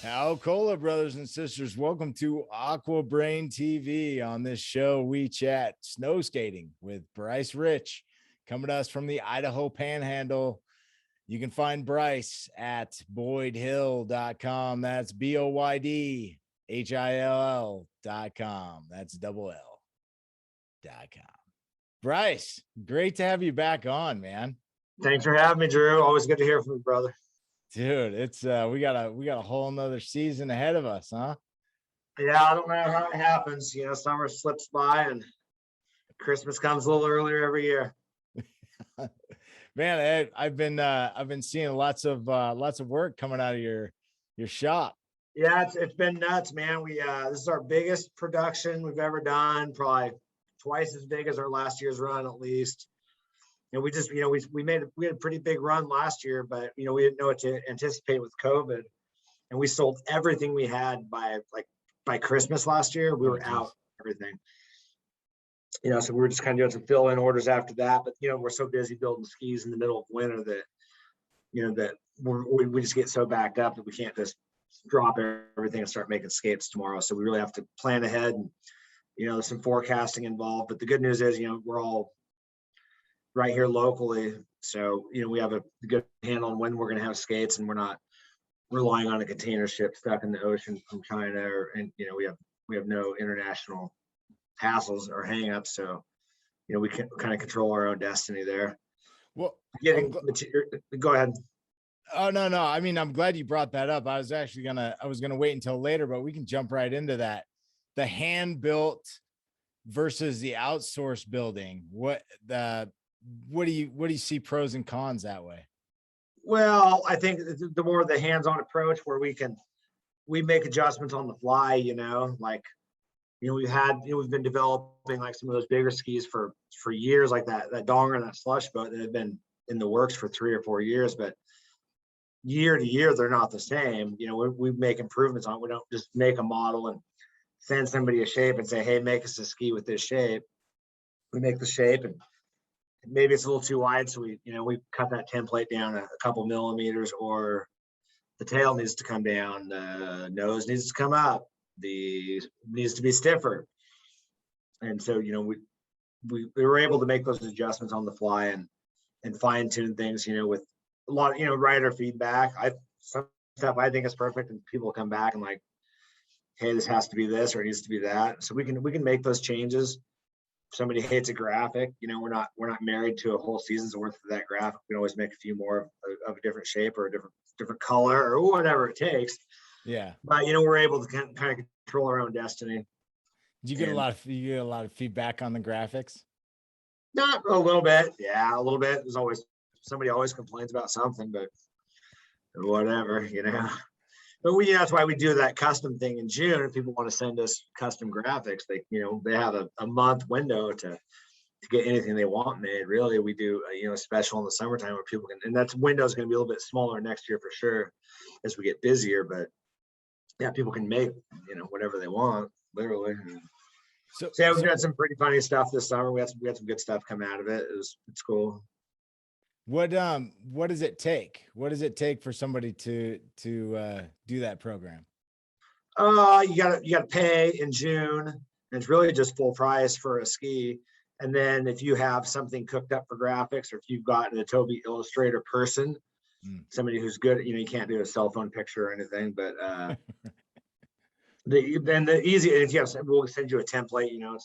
Alcola, brothers and sisters, welcome to AquaBrain TV. On this show, we chat snow skating with Bryce Rich, coming to us from the Idaho Panhandle. You can find Bryce at boydhill.com. That's BOYDHILL.com. That's double L.com. Bryce, great to have you back on, man. Thanks for having me, Drew. Always good to hear from you, brother. Dude, it's we got a whole nother season ahead of us, huh? Yeah, I don't know how it happens. You know, summer slips by and Christmas comes a little earlier every year. Man, I've been seeing lots of work coming out of your shop. Yeah, it's been nuts, man. We this is our biggest production we've ever done, probably twice as big as our last year's run at least. And we just, we had a pretty big run last year, but we didn't know what to anticipate with COVID. And we sold everything we had by Christmas last year. We were out everything. So we were just kind of doing some fill-in orders after that. But we're so busy building skis in the middle of winter that we just get so backed up that we can't just drop everything and start making skates tomorrow. So we really have to plan ahead, and there's some forecasting involved. But the good news is we're all right here locally, so we have a good handle on when we're going to have skates, and we're not relying on a container ship stuck in the ocean from China, and we have no international hassles or hangups, so we can kind of control our own destiny there. Well, go ahead. Oh, no, I mean, I'm glad you brought that up. I was gonna wait until later, but we can jump right into that. The hand built versus the outsourced building. What do you see pros and cons that way? Well, I think the more the hands-on approach, where we make adjustments on the fly, we've been developing like some of those bigger skis for years, like that Donger and that slush boat that have been in the works for 3 or 4 years, but year to year they're not the same. We make improvements on it. We don't just make a model and send somebody a shape and say, hey, make us a ski with this shape. We make the shape, and maybe it's a little too wide, so we cut that template down a couple millimeters, or the tail needs to come down, the nose needs to come up, needs to be stiffer. And so we were able to make those adjustments on the fly and fine tune things with a lot of rider feedback. Some stuff I think is perfect, and people come back and like, hey, this has to be this, or it needs to be that. So we can make those changes. If somebody hates a graphic, we're not married to a whole season's worth of that graphic. We can always make a few more of a different shape or a different color or whatever it takes. Yeah. But we're able to kind of control our own destiny. Did you get a lot of feedback on the graphics? Not a little bit. Yeah, a little bit. There's always somebody always complains about something, but whatever, But that's why we do that custom thing in June. If people want to send us custom graphics, they have a month window to get anything they want made. Really, we do a special in the summertime where people can, and that window is going to be a little bit smaller next year for sure as we get busier. But yeah, people can make whatever they want, literally. So yeah, we've got some pretty funny stuff this summer. We had some good stuff come out of it. It's cool. What does it take? What does it take for somebody to do that program? You gotta pay in June, and it's really just full price for a ski. And then if you have something cooked up for graphics, or if you've got an Adobe Illustrator person, somebody who's good, you can't do a cell phone picture or anything, but we'll send you a template. You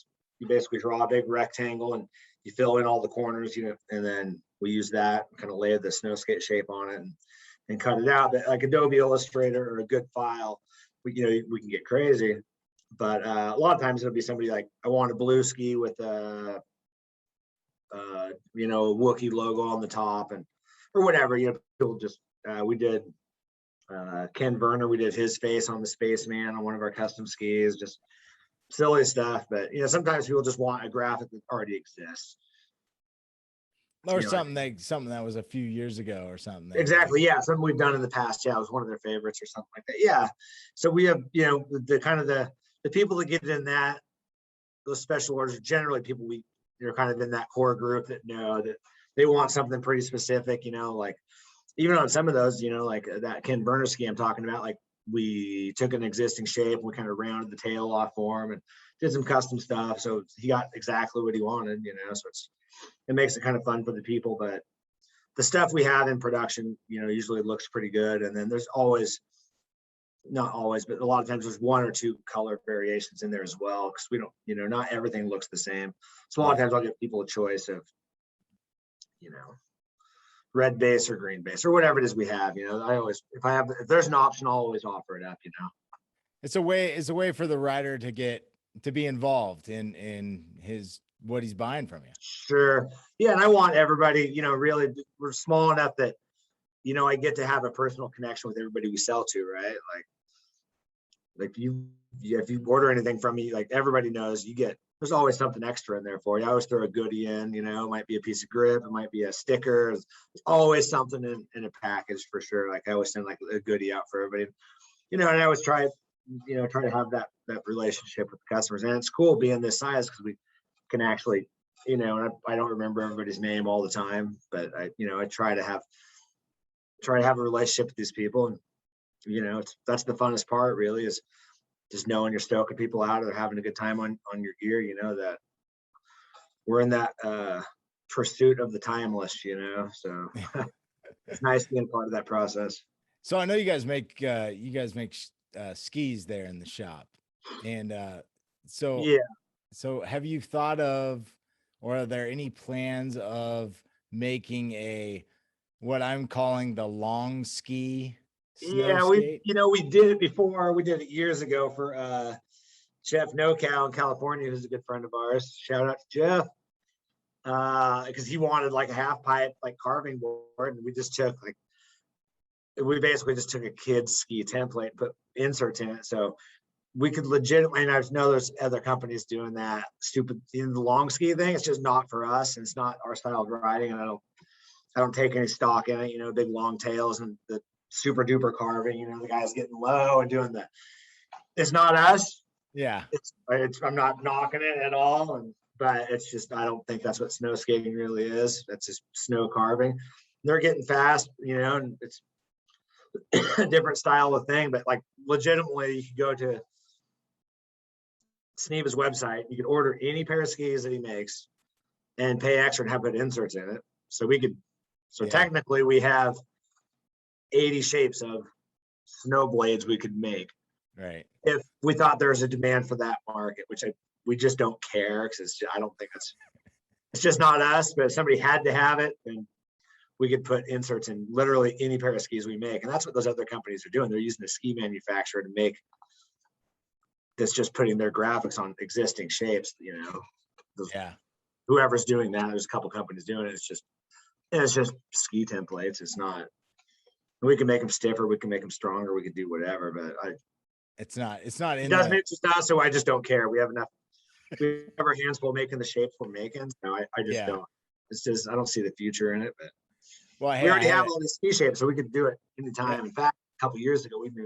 basically draw a big rectangle and you fill in all the corners, and then we use that, kind of lay the snow skate shape on it and cut it out. But like Adobe Illustrator or a good file, we can get crazy. But a lot of times it'll be somebody like, I want a blue ski with a Wookiee logo on the top, or whatever. People just we did Ken Verner, we did his face on the Spaceman on one of our custom skis, just silly stuff. But sometimes people just want a graphic that already exists, or something that was a few years ago or something. Exactly. Yeah, something we've done in the past. Yeah, it was one of their favorites or something like that. Yeah. So we have the kind of the people that get in those special orders are generally people they're kind of in that core group that know that they want something pretty specific. Like even on some of those, like that Ken Burner ski I'm talking about, like we took an existing shape and we kind of rounded the tail off for him and did some custom stuff. So he got exactly what he wanted, so it makes it kind of fun for the people. But the stuff we have in production, usually looks pretty good. And then there's always, not always, but a lot of times there's one or two color variations in there as well. Cause we don't, not everything looks the same. So a lot of times I'll give people a choice of, red base or green base or whatever it is we have. If there's an option, I'll always offer it up. It's a way for the rider to be involved in what he's buying from you. Sure. Yeah. And I want everybody, really, we're small enough that, I get to have a personal connection with everybody we sell to, right? Like if you order anything from me, like everybody knows there's always something extra in there for you. I always throw a goodie in, it might be a piece of grip, it might be a sticker. There's always something in a package for sure. Like I always send like a goodie out for everybody, and I always try to have that relationship with the customers. And it's cool being this size because we can actually, and I don't remember everybody's name all the time, but I try to have a relationship with these people. And, that's the funnest part really, is just knowing you're stoking people out or having a good time on your gear, that we're in that pursuit of the timeless, so it's nice being part of that process. So I know you guys make skis there in the shop. And so have you thought of, or are there any plans of making what I'm calling the long ski? Yeah, we did it before. We did it years ago for Jeff NoCal in California, who's a good friend of ours. Shout out to Jeff. Because he wanted like a half pipe, like carving board, and we basically just took a kid's ski template, put inserts in it. So we could legitimately, and I know there's other companies doing that stupid in the long ski thing. It's just not for us, and it's not our style of riding. And I don't take any stock in it, big long tails and the super duper carving, the guys getting low and doing it's not us. Yeah. I'm not knocking it at all. But it's just, I don't think that's what snow skating really is. That's just snow carving. They're getting fast, and it's a different style of thing, but like legitimately you could go to Sneeva's website, you could order any pair of skis that he makes and pay extra and have good inserts in it. So technically we have 80 shapes of snow blades we could make. Right. If we thought there was a demand for that market, which we just don't care, because I don't think it's just not us. But if somebody had to have it, then we could put inserts in literally any pair of skis we make. And that's what those other companies are doing. They're using a ski manufacturer to make this, just putting their graphics on existing shapes, Whoever's doing that, there's a couple companies doing it. It's just ski templates. It's not, we can make them stiffer, we can make them stronger, we could do whatever, but it doesn't interest us, so I just don't care. We have enough. We have our hands full making the shapes we're making. So I just don't. It's just, I don't see the future in it. But we already have all these ski shapes, so we could do it anytime. Yeah. In fact, a couple years ago, we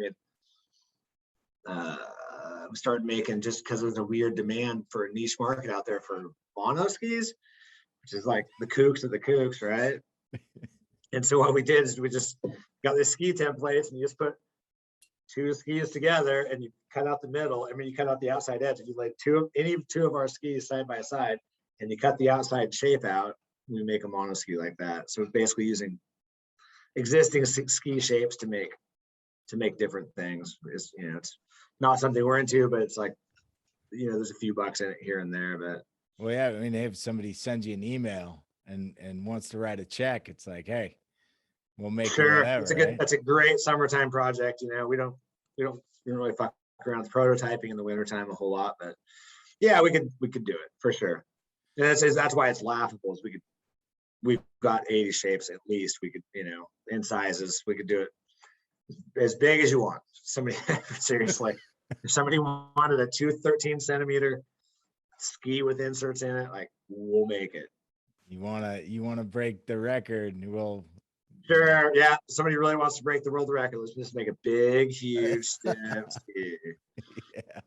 started making, just because there's a weird demand for a niche market out there for mono skis, which is like the kooks of the kooks, right? And so what we did is we just got this ski templates, and you just put two skis together and you cut out the middle. I mean, you cut out the outside edge, and you lay any two of our skis side by side, and you cut the outside shape out, and we make a mono ski like that. So basically using existing ski shapes to make different things. It's not something we're into, but it's like, there's a few bucks in it here and there. But well, yeah, I mean, if somebody sends you an email and wants to write a check, it's like, hey, we'll make it whatever. That's a great summertime project. We don't really fuck around with prototyping in the wintertime a whole lot, but yeah, we could do it for sure. And that's why it's laughable, is we've got 80 shapes at least. We could, in sizes, we could do it as big as you want. Somebody seriously, if somebody wanted a 213 centimeter ski with inserts in it, like, we'll make it. You wanna break the record, we'll. Sure. Yeah. Somebody really wants to break the world record. Let's just make a big, huge ski. Yeah.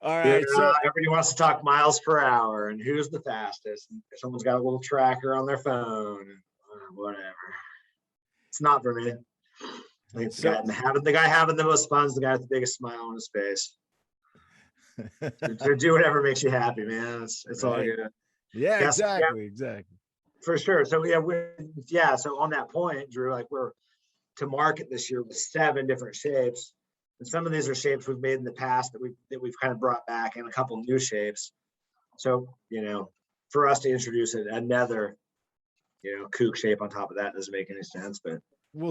All right. So everybody wants to talk miles per hour and who's the fastest. And someone's got a little tracker on their phone. And, whatever. It's not for me. I think the guy having the most fun is the guy with the biggest smile on his face. Do whatever makes you happy, man. It's all good. Yeah, exactly. For sure. So so on that point, Drew, like we're to market this year with 7 different shapes. And some of these are shapes we've made in the past that we've kind of brought back, and a couple new shapes. So, for us to introduce another, kook shape on top of that doesn't make any sense. But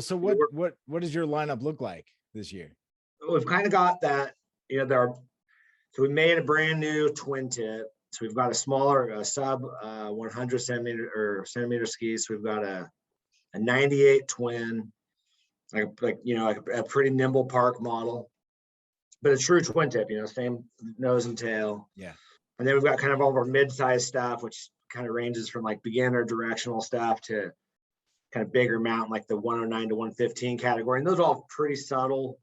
so what does your lineup look like this year? We've kind of got that, so we made a brand new twin tip. So we've got a smaller sub 100 centimeter ski. So we've got a 98 twin, like a pretty nimble park model, but a true twin tip, same nose and tail. Yeah. And then we've got kind of all of our mid-sized stuff, which kind of ranges from like beginner directional stuff to kind of bigger mountain, like the 109 to 115 category. And those are all pretty subtle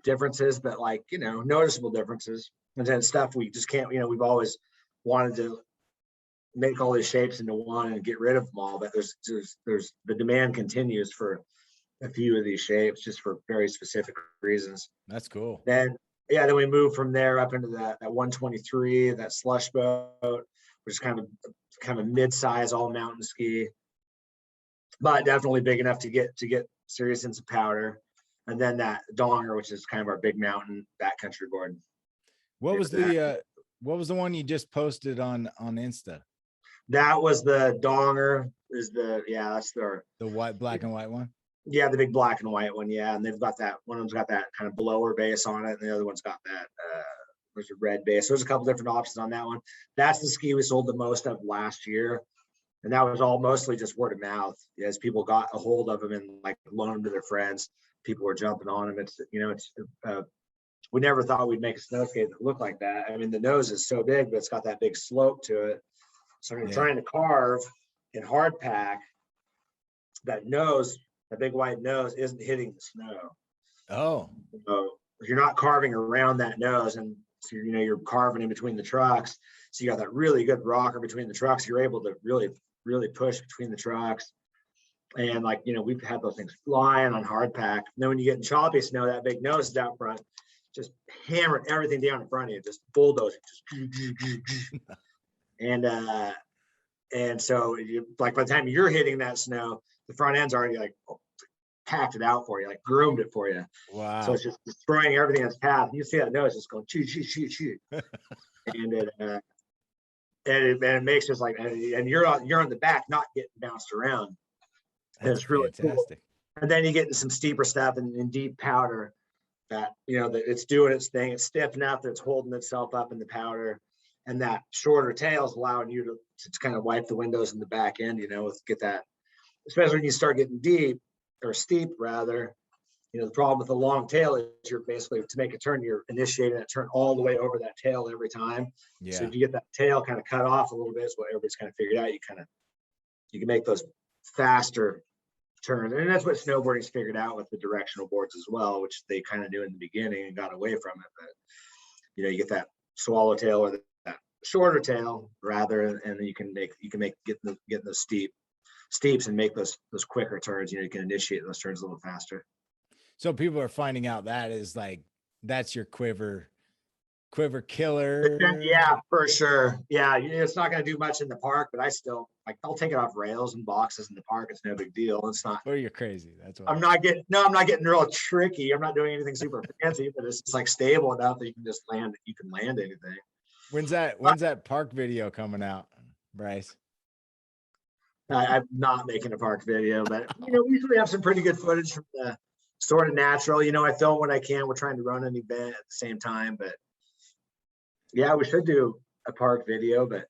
differences, but like, noticeable differences. And then stuff we just can't, we've always wanted to make all these shapes into one and get rid of them all, but there's the demand continues for a few of these shapes just for very specific reasons. That's cool. Then we move from there up into that 123, that slush boat, which is kind of mid-size all mountain ski, but definitely big enough to get serious into powder. And then that donger, which is kind of our big mountain backcountry board. What was the one you just posted on Insta? That was the donger. That's the white, black and white one. Yeah, the big black and white one. Yeah, and they've got that. One of them's got that kind of blower base on it, and the other one's got that. There's a red base. There's a couple different options on that one. That's the ski we sold the most of last year, and that was all mostly just word of mouth. As people got a hold of them and like loaned them to their friends, people were jumping on them. It's we never thought we'd make a snow skate that looked like that. I mean, the nose is so big, but it's got that big slope to it. So when you're trying to carve in hard pack, that nose, the big white nose, isn't hitting the snow. Oh. So you're not carving around that nose, and so you're carving in between the trucks. So you got that really good rocker between the trucks. You're able to really, really push between the trucks. And we've had those things flying on hard pack. And then when you get in choppy snow, that big nose is out front, just hammering everything down in front of you, just bulldozing, and so by the time you're hitting that snow, the front end's already packed it out for you, groomed it for you. Wow. So it's just destroying everything in its path. You see that nose just going choo choo choo choo, and it makes us and you're on the back, not getting bounced around. It's really fantastic. Cool. And then you get into some steeper stuff in deep powder that that it's doing its thing. It's stiff enough that it's holding itself up in the powder, and that shorter tail is allowing you to kind of wipe the windows in the back end. Get that, especially when you start getting deep or steep rather. The problem with the long tail is you're basically, to make a turn, you're initiating that turn all the way over that tail every time. Yeah. So if you get that tail kind of cut off a little bit, is what everybody's kind of figured out. You can make those faster turns, and that's what snowboarding's figured out with the directional boards as well, which they kind of knew in the beginning and got away from it. But you get that swallowtail or that shorter tail rather, and then you can get those steeps and make those quicker turns. You can initiate those turns a little faster. So people are finding out that is that's your quiver killer. Yeah, for sure. Yeah, it's not going to do much in the park, but I still I'll take it off rails and boxes in the park. It's no big deal. It's not. Or you're crazy. That's what I'm not getting real tricky. I'm not doing anything super fancy, but it's stable enough that you can just land. You can land anything. When's that park video coming out, Bryce? I'm not making a park video, but we usually have some pretty good footage from the Sorta Natural. I film when I can. We're trying to run an event at the same time, but yeah, we should do a park video. But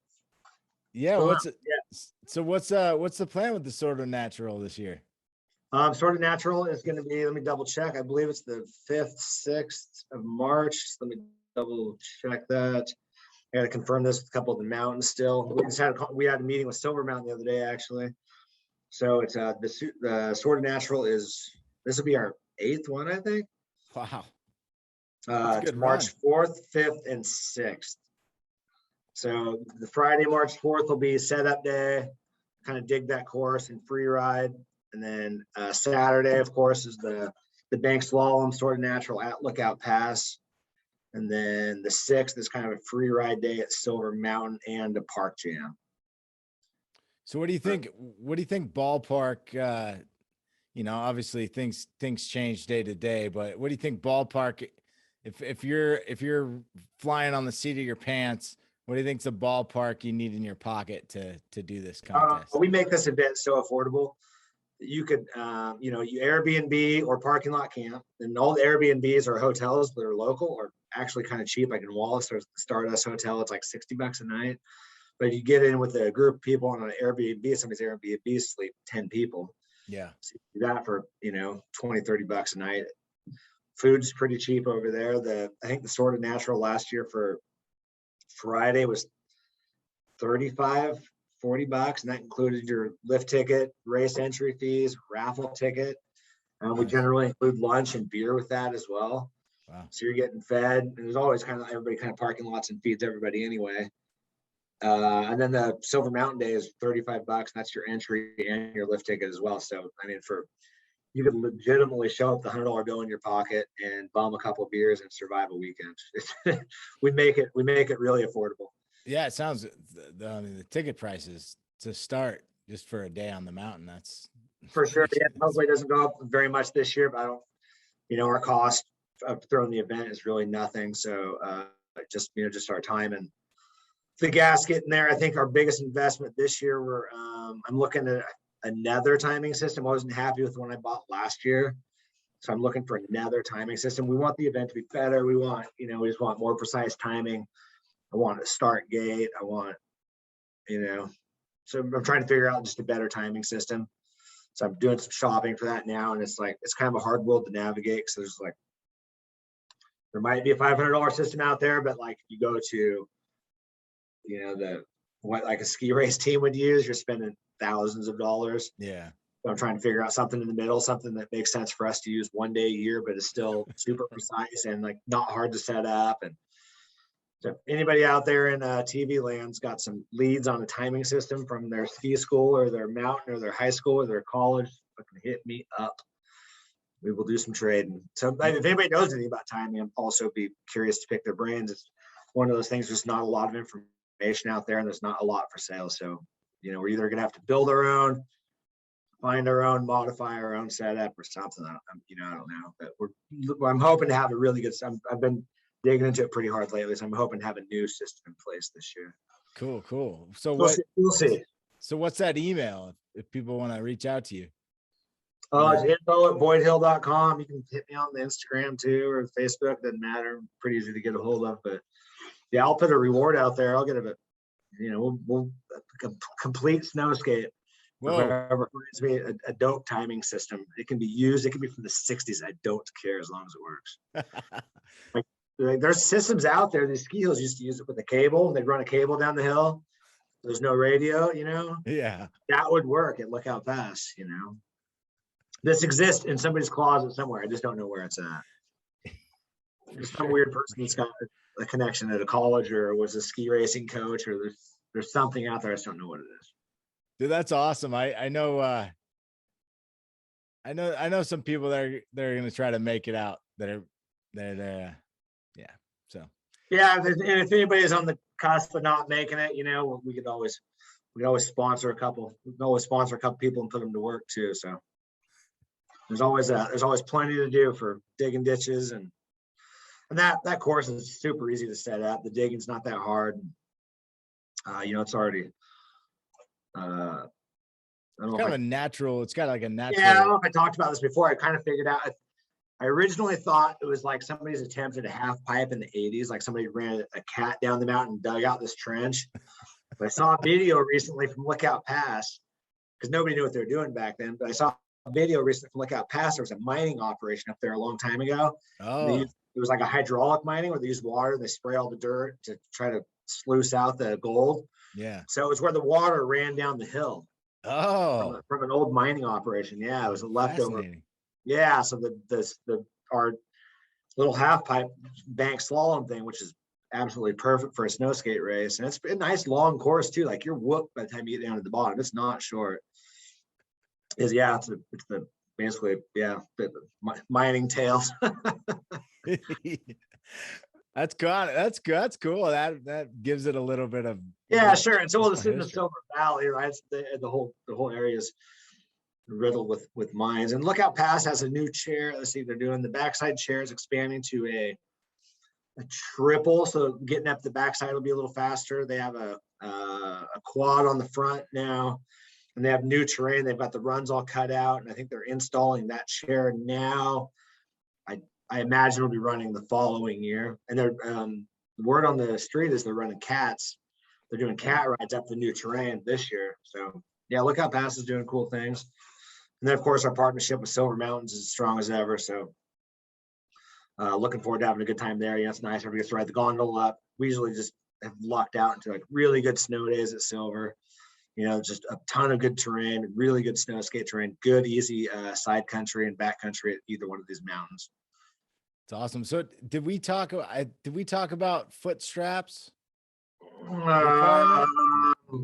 yeah, what's the plan with the Sorta Natural this year? Sorta Natural is going to be, let me double check. I believe it's the 5th, 6th of March. Let me double check that. I got to confirm this with a couple of the mountains still. We had a meeting with Silver Mountain the other day, actually. So it's the Sorta Natural this will be our 8th one, I think. Wow. It's March 4th, 5th, and 6th. So the Friday, March 4th will be setup day, kind of dig that course and free ride. And then Saturday, of course, is the bank slalom, Sorta Natural at Lookout Pass. And then the 6th is kind of a free ride day at Silver Mountain and a park jam. So what do you think? What do you think ballpark? You know, obviously things change day to day, but what do you think ballpark? If you're flying on the seat of your pants, what do you think's the ballpark you need in your pocket to do this contest? We make this event so affordable. You could, you Airbnb or parking lot camp, and all the Airbnbs or hotels that are local or actually kind of cheap. Like in Wallace, there's the Stardust Hotel. It's like $60 a night. But you get in with a group of people on an Airbnb, somebody's Airbnb sleep 10 people. Yeah. So you do that for, $20-$30 a night. Food's pretty cheap over there. I think the Sorta Natural last year for Friday was $35-$40, and that included your lift ticket, race entry fees, raffle ticket. We generally include lunch and beer with that as well. Wow. So you're getting fed, and there's always everybody parking lots and feeds everybody anyway. And then the Silver Mountain Day is $35. That's your entry and your lift ticket as well. So, I mean, you could legitimately show up the $100 bill in your pocket and bum a couple of beers and survive a weekend. we make it really affordable. Yeah, it sounds. I mean, the ticket prices to start just for a day on the mountain. That's for sure. Yeah, hopefully it doesn't go up very much this year, but I don't. Our cost of throwing the event is really nothing. So just our time and the gas getting there. I think our biggest investment this year, I'm looking at another timing system. I wasn't happy with the one I bought last year. So I'm looking for another timing system. We want the event to be better. We want, we just want more precise timing. I want a start gate. I want, so I'm trying to figure out just a better timing system. So I'm doing some shopping for that now. And it's kind of a hard world to navigate. So there might be a $500 system out there, but if you go to, what a ski race team would use, you're spending thousands of dollars. Yeah. So I'm trying to figure out something in the middle, something that makes sense for us to use one day a year, but is still super precise and not hard to set up. And so anybody out there in TV land's got some leads on a timing system from their ski school or their mountain or their high school or their college, fucking hit me up. We will do some trading. So if anybody knows anything about timing, I'm also be curious to pick their brains. It's one of those things, there's not a lot of information out there and there's not a lot for sale. So, we're either going to have to build our own, find our own, modify our own setup or something. I don't know, but I'm hoping to have a really good, I've been digging into it pretty hard lately. So I'm hoping to have a new system in place this year. Cool. So we'll see. So what's that email if people want to reach out to you? It's info@boydhill.com. You can hit me on the Instagram too, or Facebook. Doesn't matter. Pretty easy to get a hold of, but yeah, I'll put a reward out there. I'll get we'll complete snow skate. Whoever finds me a dope timing system. It can be used. It can be from the 60s. I don't care as long as it works. There's systems out there. These ski hills used to use it with a cable. They'd run a cable down the hill. There's no radio, Yeah. That would work at Lookout Pass, This exists in somebody's closet somewhere. I just don't know where it's at. There's some weird person that's got a connection at a college or was a ski racing coach, or there's something out there. I just don't know what it is. Dude, that's awesome. I know some people that are going to try to make it out yeah. So yeah, and if anybody's on the cusp of not making it, we could always sponsor a couple. We can always sponsor a couple people and put them to work too. So there's always plenty to do for digging ditches and that course is super easy to set up. The digging's not that hard. It's already it's kind of a natural. It's got like a natural. Yeah, I don't know if I talked about this before. I kind of figured out. I originally thought it was like somebody's attempt at a half pipe in the 80s, like somebody ran a cat down the mountain, dug out this trench. But I saw a video recently from Lookout Pass because nobody knew what they were doing back then. But I saw a video recently from Lookout Pass. There was a mining operation up there a long time ago. Oh. It was like a hydraulic mining where they use water and they spray all the dirt to try to sluice out the gold. Yeah. So it was where the water ran down the hill. Oh. From an old mining operation. Yeah, it was a leftover. Yeah, so our little half pipe bank slalom thing, which is absolutely perfect for a snow skate race, and it's a nice long course too. Like you're whooped by the time you get down to the bottom. It's not short. is yeah, it's the basically yeah the mining tails. That's good. That's good. That's cool. That gives it a little bit of Yeah, sure. And so well, it's in the history. Silver Valley, right? It's the whole area is riddled with mines. And Lookout Pass has a new chair. Let's see, they're doing the backside chair is expanding to a triple, so getting up the backside will be a little faster. They have a quad on the front now, and they have new terrain. They've got the runs all cut out, and I think they're installing that chair now. I imagine we'll be running the following year. And they're the word on the street is they're running cats. They're doing cat rides up the new terrain this year. So yeah, Lookout Pass is doing cool things. And then of course our partnership with Silver Mountains is as strong as ever. So looking forward to having a good time there. Yeah, it's nice. Everybody gets to ride the gondola up. We usually just have lucked out into like really good snow days at Silver. You know, just a ton of good terrain, really good snow skate terrain, good, easy side country and back country at either one of these mountains. It's awesome. So did we talk about foot straps?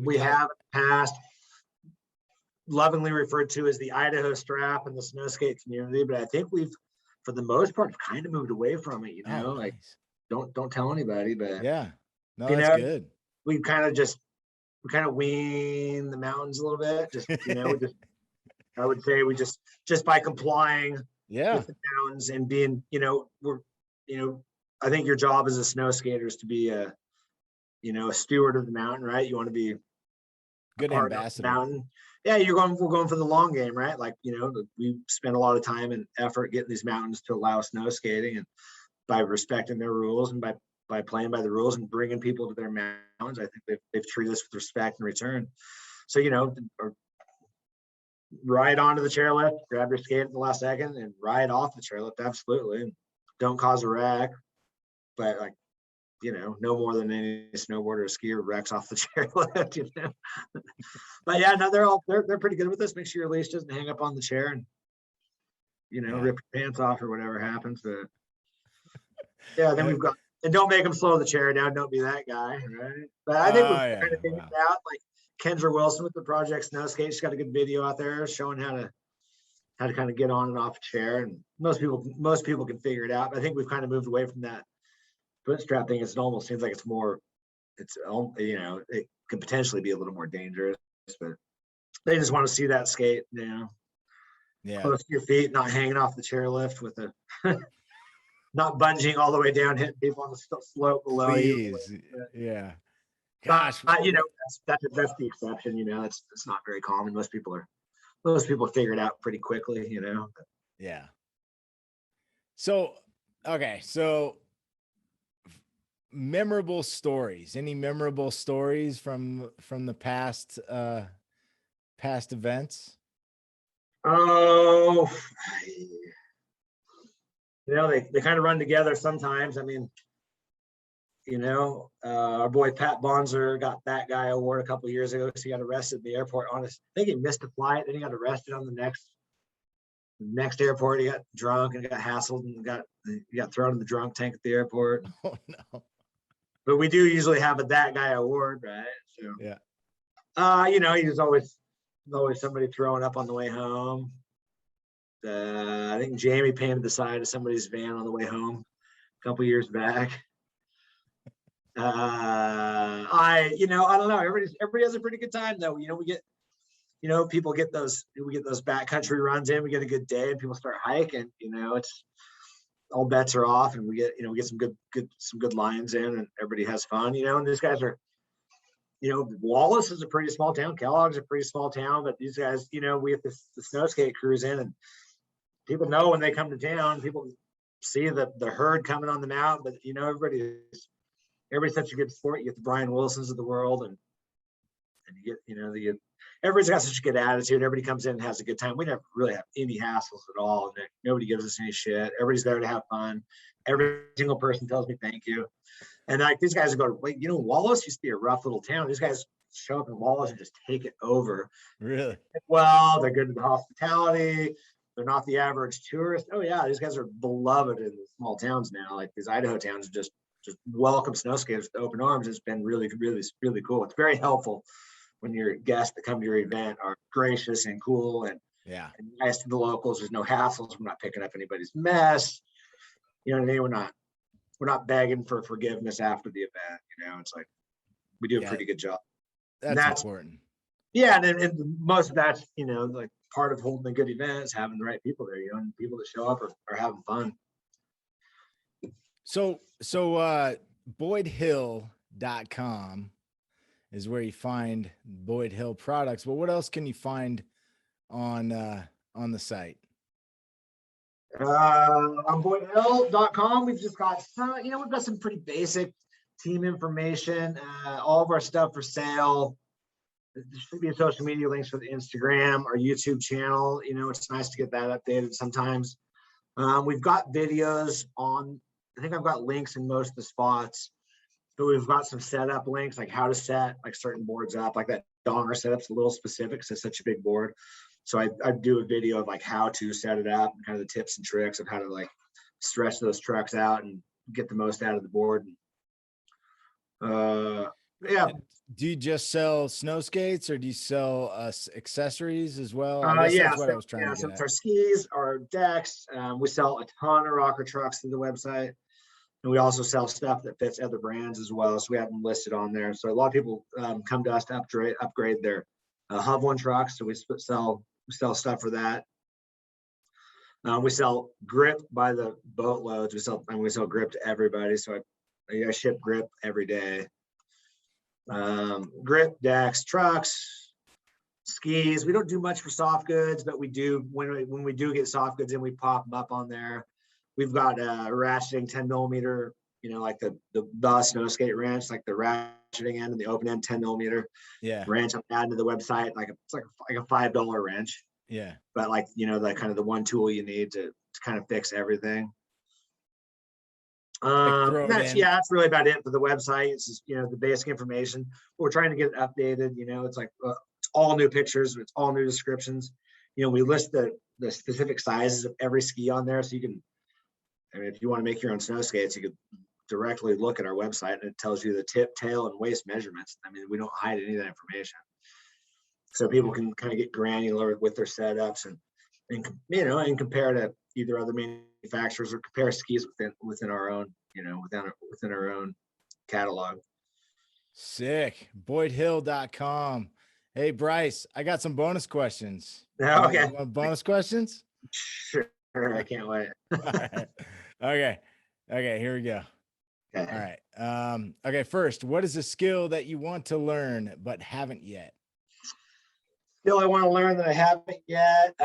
We have passed, lovingly referred to as the Idaho strap in the snow skate community, but I think we've, for the most part, kind of moved away from it. You know, like don't tell anybody, but yeah, no, that's good. We kind of wean the mountains a little bit. Just I would say we just by complying with the mountains and being, I think your job as a snow skater is to be a steward of the mountain, right? You want to be good ambassador. Mountain. Yeah, we're going for the long game, right? Like, we spend a lot of time and effort getting these mountains to allow snow skating, and by respecting their rules and by playing by the rules and bringing people to their mountains, I think they've treated us with respect in return. So, ride onto the chairlift, grab your skate at the last second and ride off the chairlift. Absolutely. Don't cause a wreck, but like, no more than any snowboarder or skier wrecks off the chairlift, But yeah, no, they're pretty good with this. Make sure your leash doesn't hang up on the chair and, rip your pants off or whatever happens. But yeah, then we've got, and don't make them slow the chair down. Don't be that guy, right? But I think we've kind of figured it out. Like Kendra Wilson with the Project Snow Skate, she's got a good video out there showing how to kind of get on and off a chair, and most people can figure it out. But I think we've kind of moved away from that foot strap thing. It almost seems like it could potentially be a little more dangerous, but they just want to see that skate, close to your feet, not hanging off the chairlift with a not bungeeing all the way down, hitting people on the slope below you. Yeah. Gosh, that's the exception. It's not very common. Most people figure it out pretty quickly. Yeah. So okay, so memorable stories. Any memorable stories from the past events? Oh, they kind of run together sometimes. I mean, our boy Pat Bonzer got that guy award a couple of years ago because he got arrested at the airport. I think he missed a flight, then he got arrested on the next airport. He got drunk and got hassled and he got thrown in the drunk tank at the airport. Oh no. But we do usually have a that guy award, right? So yeah. He's always somebody throwing up on the way home. I think Jamie painted the side of somebody's van on the way home a couple years back. I don't know. Everybody has a pretty good time though. We get, people get those backcountry runs in. We get a good day and people start hiking. It's all bets are off, and we get some good lines in, and everybody has fun. And these guys are, Wallace is a pretty small town. Kellogg's a pretty small town, but these guys, we have the snow skate crews in, and people know when they come to town. People see the herd coming on the mountain, but everybody's such a good sport. You get the Brian Wilsons of the world, and you get, everybody's got such a good attitude. Everybody comes in and has a good time. We never really have any hassles at all. And nobody gives us any shit. Everybody's there to have fun. Every single person tells me thank you. And like these guys are going, wait, Wallace used to be a rough little town. These guys show up in Wallace and just take it over. Really? Well, they're good at the hospitality. They're not the average tourist. Oh yeah, these guys are beloved in the small towns now. Like these Idaho towns are just welcome snow skaters with open arms. It's been really, really, really cool. It's very helpful when your guests that come to your event are gracious and cool, and Yeah. And nice to the locals. There's no hassles. We're not picking up anybody's mess. You know what I mean? We're not begging for forgiveness after the event. You know, it's like we do a pretty good job. That's important. Yeah, and most of that's, you know, like part of holding a good event is having the right people there, you know, and people that show up are having fun. So Boydhill.com is where you find Boyd Hill products. But what else can you find on the site? On Boydhill.com, we've just got some, you know, we've got some pretty basic team information, all of our stuff for sale. There should be social media links for the Instagram, our YouTube channel. You know, it's nice to get that updated sometimes. We've got videos on, I think I've got links in most of the spots, but we've got some setup links, like how to set like certain boards up, like that donger setup's a little specific because it's such a big board. So I do a video of like how to set it up and kind of the tips and tricks of how to like stretch those trucks out and get the most out of the board. Yeah. Do you just sell snow skates or do you sell accessories as well? I guess Yeah, that's what I was trying to get at. Our skis, our decks. We sell a ton of rocker trucks through the website. And we also sell stuff that fits other brands as well. So we have them listed on there. So a lot of people come to us to upgrade their Hub One trucks. So we sell stuff for that. We sell grip by the boatloads. We sell grip to everybody. So I ship grip every day. Grip, decks, trucks, skis. We don't do much for soft goods, but we do when we do get soft goods in, we pop them up on there. We've got ratcheting 10 millimeter, you know, like the snow skate wrench, like the ratcheting end and the open end 10 millimeter wrench. I'm adding to the website, it's like a $5 wrench. Yeah. But like, you know, the kind of the one tool you need to kind of fix everything. That's really about it for the website. It's just, you know, the basic information. We're trying to get it updated. You know, it's like it's all new pictures, it's all new descriptions. You know, we list the specific sizes of every ski on there, so you can. I mean, if you want to make your own snow skates, you could directly look at our website and it tells you the tip, tail, and waist measurements. I mean, we don't hide any of that information, so people can kind of get granular with their setups and you know, and compare to either other manufacturers or compare skis within our own, you know, within our own catalog. Sick. Boydhill.com. Hey Bryce, I got some bonus questions. Okay. You want bonus questions? Sure. I can't wait. Okay. Here we go. Okay. All right. Okay. First, what is a skill that you want to learn but haven't yet? Skill I want to learn that I haven't yet.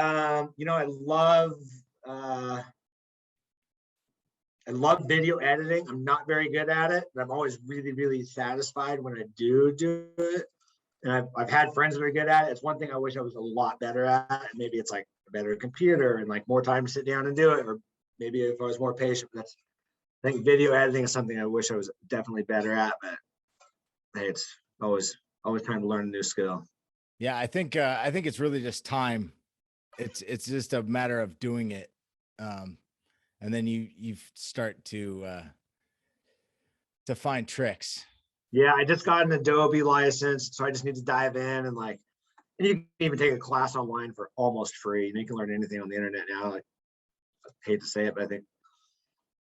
You know, I love video editing. I'm not very good at it, but I'm always really, really satisfied when I do it. And I've had friends that are good at it. It's one thing I wish I was a lot better at. Maybe it's like a better computer and like more time to sit down and do it, or maybe if I was more patient. I think video editing is something I wish I was definitely better at. But hey, it's always time to learn a new skill. Yeah, I think it's really just time. It's just a matter of doing it, and then you start to find tricks. Yeah, I just got an Adobe license, so I just need to dive in and you can even take a class online for almost free. And you can learn anything on the internet now. Like, I hate to say it, but I think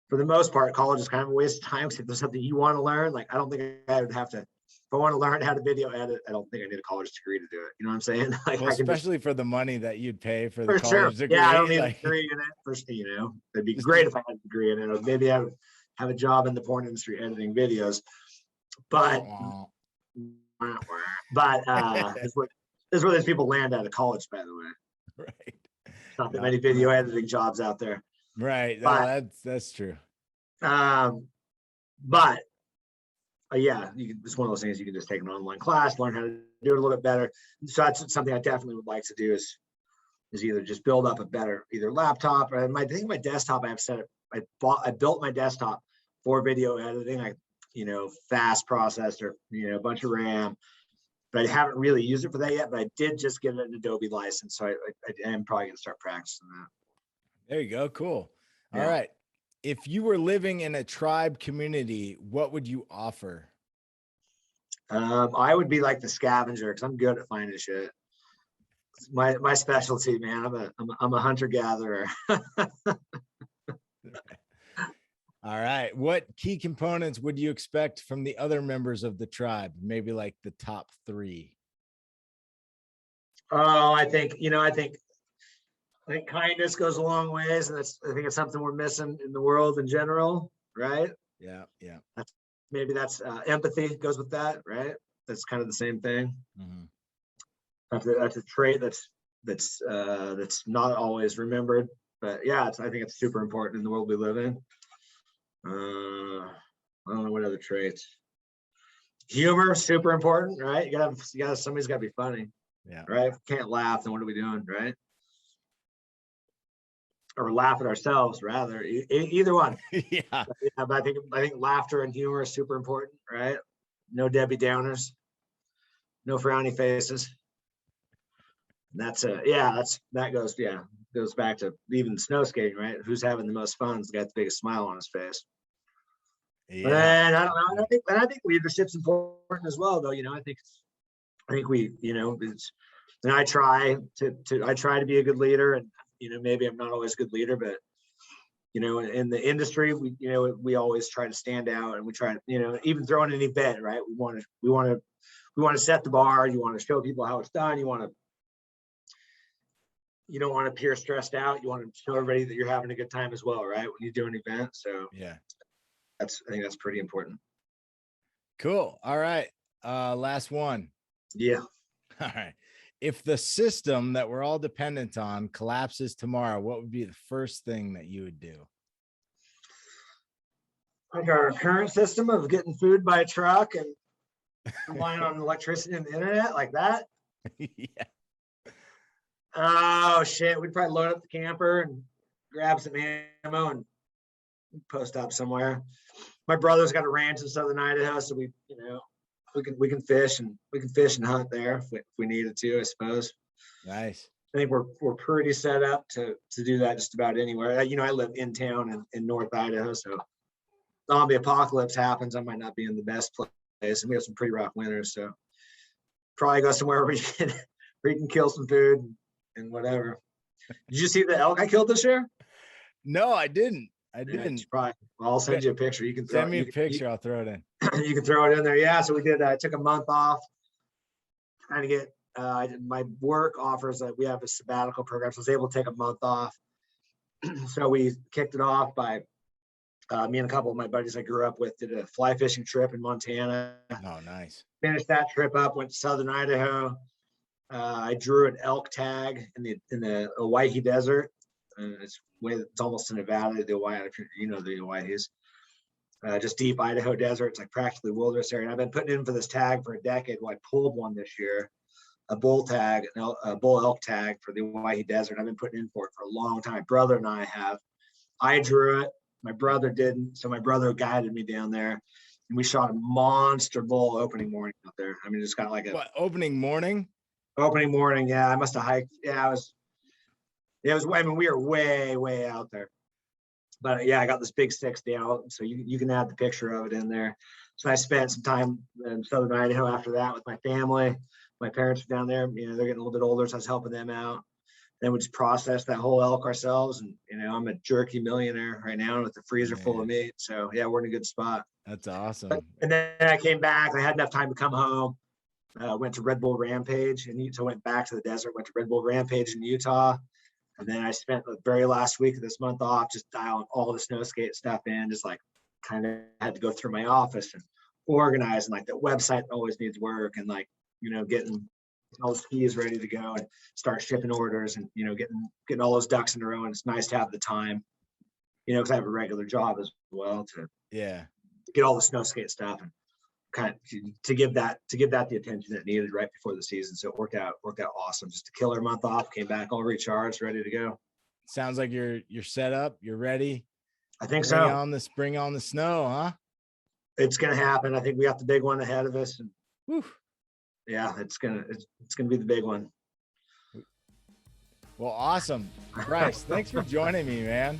for the most part, college is kind of a waste of time. If there's something you want to learn, like I don't think I would have to. If I want to learn how to video edit, I don't think I need a college degree to do it. You know what I'm saying? Like, well, especially for the money that you'd pay for the college sure. degree. Yeah, I don't need a degree in it. First, you know, it'd be great if I had a degree in it. Or maybe I would have a job in the porn industry editing videos. But this is where those people land out of college, by the way. Right. Not that many video editing jobs out there. Right. But, that's true. But yeah, it's one of those things you can just take an online class, learn how to do it a little bit better. So that's something I definitely would like to do is either just build up a better either laptop or my desktop. I have set it. I built my desktop for video editing. You know, fast processor, you know, a bunch of RAM, but I haven't really used it for that yet. But I did just get an Adobe license, so I am probably going to start practicing that. There you go. Cool. Yeah. All right. If you were living in a tribe community, what would you offer? I would be like the scavenger because I'm good at finding shit. It's my specialty, man. I'm a hunter gatherer. All right. What key components would you expect from the other members of the tribe? Maybe like the top 3. Oh, I think kindness goes a long ways, and I think it's something we're missing in the world in general, right? Yeah. Yeah. Maybe that's empathy goes with that, right? That's kind of the same thing. Mm-hmm. That's a trait that's not always remembered, but yeah, I think it's super important in the world we live in. I don't know what other traits. Humor, super important, right? Somebody's got to be funny, yeah, right? If we can't laugh, then what are we doing, right? Or laugh at ourselves, rather. Either one. yeah. But I think laughter and humor is super important, right? No Debbie Downers, no frowny faces. That goes back to even snow skating, right? Who's having the most fun has got the biggest smile on his face. Yeah. And I don't know. I think leadership's important as well, though. I think we, and I try to be a good leader, and maybe I'm not always a good leader, but in the industry, we always try to stand out, and we try to, even throwing an event, right? We want to set the bar. You want to show people how it's done. You don't want to appear stressed out. You want to show everybody that you're having a good time as well, right? When you do an event. So yeah, I think that's pretty important. Cool. All right. Last one. Yeah. All right. If the system that we're all dependent on collapses tomorrow, what would be the first thing that you would do? Like our current system of getting food by truck and relying on electricity and the internet, like that. Yeah. Oh shit, we'd probably load up the camper and grab some ammo and post up somewhere. My brother's got a ranch in southern Idaho, so we can fish and hunt there if we needed to, I suppose. Nice. I think we're pretty set up to do that just about anywhere. I live in town in North Idaho, so zombie apocalypse happens, I might not be in the best place, and we have some pretty rough winters, so probably go somewhere where you can kill some food and whatever. Did you see the elk I killed this year? No, I didn't. Well, I'll send you a picture. You can send me a picture. I'll throw it in. You can throw it in there. Yeah. So we did. I took a month off, trying to get. My work offers that we have a sabbatical program, so I was able to take a month off. So we kicked it off by me and a couple of my buddies I grew up with did a fly fishing trip in Montana. Oh, nice. Finished that trip up. Went to southern Idaho. I drew an elk tag in the Owyhee Desert. It's almost to Nevada, the Owyhee, if you know the Owyhees. Just deep Idaho desert. It's like practically wilderness area. And I've been putting in for this tag for a decade. Well, I pulled one this year, a bull tag, a bull elk tag for the Owyhee Desert. I've been putting in for it for a long time. My brother and I have. I drew it. My brother didn't. So my brother guided me down there, and we shot a monster bull opening morning out there. I mean, just got like opening morning. Opening morning, yeah. I must have hiked. Yeah, it was. I mean, we were way out there. But yeah, I got this big 6 out, so you can add the picture of it in there. So I spent some time in southern Idaho after that with my family. My parents were down there. They're getting a little bit older, so I was helping them out. Then we just processed that whole elk ourselves, and I'm a jerky millionaire right now with the freezer full of meat. So yeah, we're in a good spot. That's awesome. And then I came back. I had enough time to come home. Went to Red Bull Rampage, and so went back to the desert. Went to Red Bull Rampage in Utah. And then I spent the very last week of this month off just dialing all the Snowskate stuff in, just like kind of had to go through my office and organize, and like the website always needs work, and like, getting all the skis ready to go and start shipping orders, and, getting all those ducks in a row. And it's nice to have the time, because I have a regular job as well to get all the Snowskate stuff and kind of to give that the attention that needed right before the season. So it worked out awesome. Just a killer month off, came back all recharged, ready to go. Sounds like you're set up, you're ready. I think so. Bring on the snow, huh? It's gonna happen. I think we got the big one ahead of us, and yeah, it's gonna be the big one. Well, awesome. Bryce, thanks for joining me, man.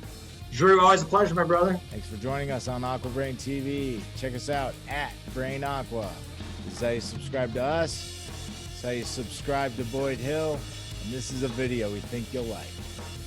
Drew, always a pleasure, my brother. Thanks for joining us on AquaBrain TV. Check us out at Brain Aqua. This is how you subscribe to us. This is how you subscribe to Boydhill. and this is a video we think you'll like.